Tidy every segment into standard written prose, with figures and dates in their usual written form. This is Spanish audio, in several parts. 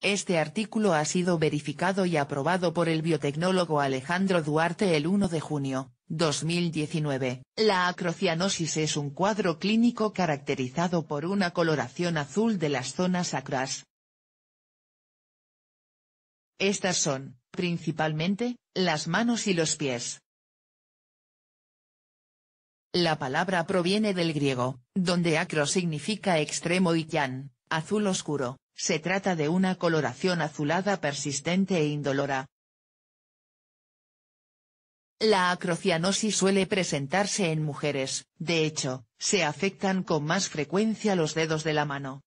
Este artículo ha sido verificado y aprobado por el biotecnólogo Alejandro Duarte el 1 de junio, 2019. La acrocianosis es un cuadro clínico caracterizado por una coloración azul de las zonas sacras. Estas son, principalmente, las manos y los pies. La palabra proviene del griego, donde acro significa extremo y cian, azul oscuro. Se trata de una coloración azulada persistente e indolora. La acrocianosis suele presentarse en mujeres, de hecho, se afectan con más frecuencia los dedos de la mano.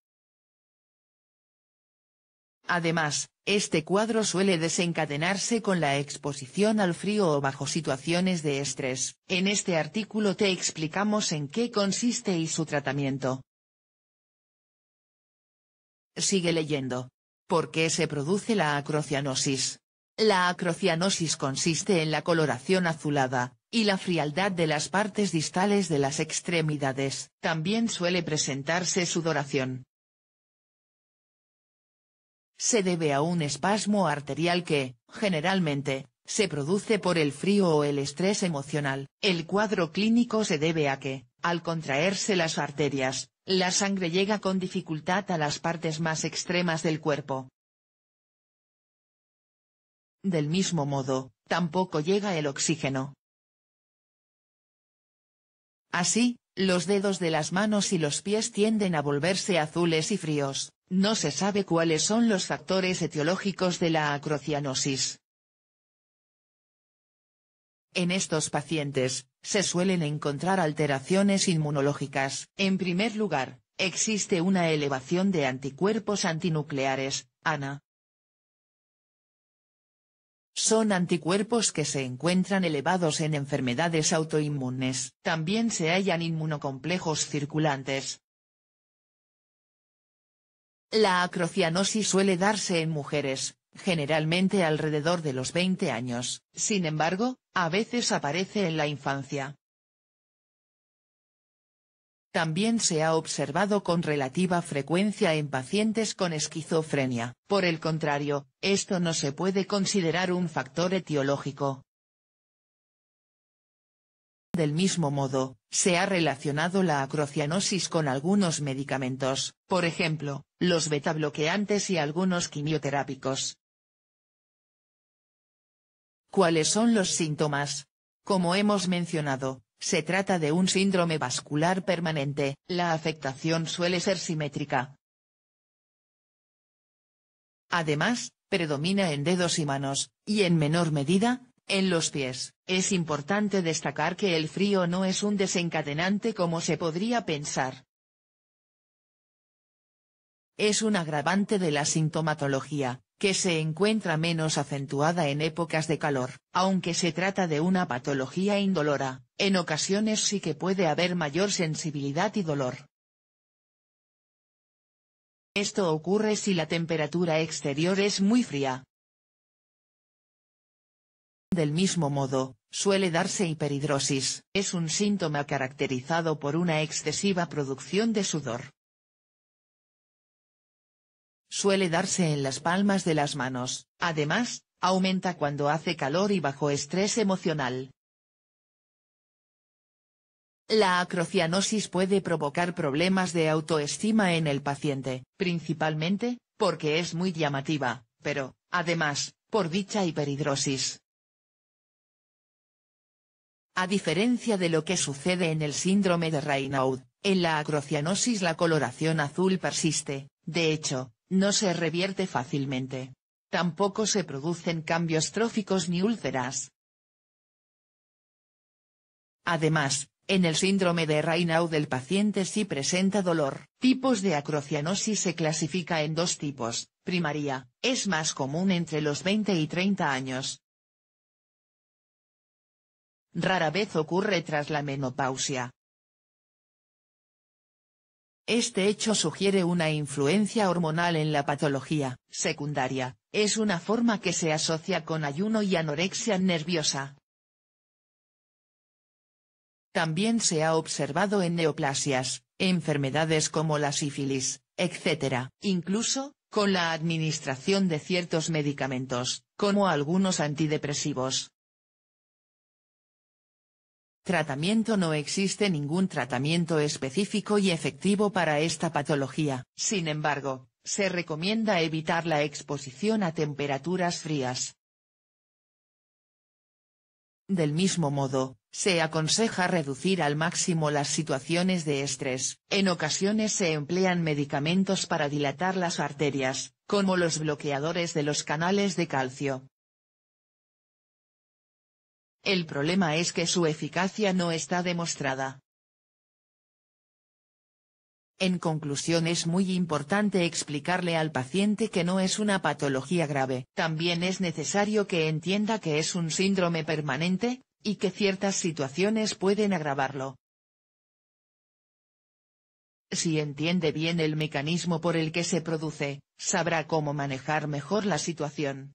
Además, este cuadro suele desencadenarse con la exposición al frío o bajo situaciones de estrés. En este artículo te explicamos en qué consiste y su tratamiento. Sigue leyendo. ¿Por qué se produce la acrocianosis? La acrocianosis consiste en la coloración azulada, y la frialdad de las partes distales de las extremidades. También suele presentarse sudoración. Se debe a un espasmo arterial que, generalmente, se produce por el frío o el estrés emocional. El cuadro clínico se debe a que, al contraerse las arterias, la sangre llega con dificultad a las partes más extremas del cuerpo. Del mismo modo, tampoco llega el oxígeno. Así, los dedos de las manos y los pies tienden a volverse azules y fríos. No se sabe cuáles son los factores etiológicos de la acrocianosis. En estos pacientes, se suelen encontrar alteraciones inmunológicas. En primer lugar, existe una elevación de anticuerpos antinucleares, ANA. Son anticuerpos que se encuentran elevados en enfermedades autoinmunes. También se hallan inmunocomplejos circulantes. La acrocianosis suele darse en mujeres, generalmente alrededor de los 20 años. Sin embargo, a veces aparece en la infancia. También se ha observado con relativa frecuencia en pacientes con esquizofrenia. Por el contrario, esto no se puede considerar un factor etiológico. Del mismo modo, se ha relacionado la acrocianosis con algunos medicamentos, por ejemplo, los betabloqueantes y algunos quimioterápicos. ¿Cuáles son los síntomas? Como hemos mencionado, se trata de un síndrome vascular permanente. La afectación suele ser simétrica. Además, predomina en dedos y manos, y en menor medida, en los pies. Es importante destacar que el frío no es un desencadenante como se podría pensar. Es un agravante de la sintomatología, que se encuentra menos acentuada en épocas de calor. Aunque se trata de una patología indolora, en ocasiones sí que puede haber mayor sensibilidad y dolor. Esto ocurre si la temperatura exterior es muy fría. Del mismo modo, suele darse hiperhidrosis. Es un síntoma caracterizado por una excesiva producción de sudor. Suele darse en las palmas de las manos. Además, aumenta cuando hace calor y bajo estrés emocional. La acrocianosis puede provocar problemas de autoestima en el paciente, principalmente, porque es muy llamativa, pero, además, por dicha hiperhidrosis. A diferencia de lo que sucede en el síndrome de Raynaud, en la acrocianosis la coloración azul persiste, de hecho, no se revierte fácilmente. Tampoco se producen cambios tróficos ni úlceras. Además, en el síndrome de Raynaud el paciente sí presenta dolor. Tipos de acrocianosis se clasifica en dos tipos. Primaria, es más común entre los 20 y 30 años. Rara vez ocurre tras la menopausia. Este hecho sugiere una influencia hormonal en la patología. Secundaria, es una forma que se asocia con ayuno y anorexia nerviosa. También se ha observado en neoplasias, enfermedades como la sífilis, etc. Incluso, con la administración de ciertos medicamentos, como algunos antidepresivos. Tratamiento: no existe ningún tratamiento específico y efectivo para esta patología. Sin embargo, se recomienda evitar la exposición a temperaturas frías. Del mismo modo, se aconseja reducir al máximo las situaciones de estrés. En ocasiones se emplean medicamentos para dilatar las arterias, como los bloqueadores de los canales de calcio. El problema es que su eficacia no está demostrada. En conclusión, es muy importante explicarle al paciente que no es una patología grave. También es necesario que entienda que es un síndrome permanente, y que ciertas situaciones pueden agravarlo. Si entiende bien el mecanismo por el que se produce, sabrá cómo manejar mejor la situación.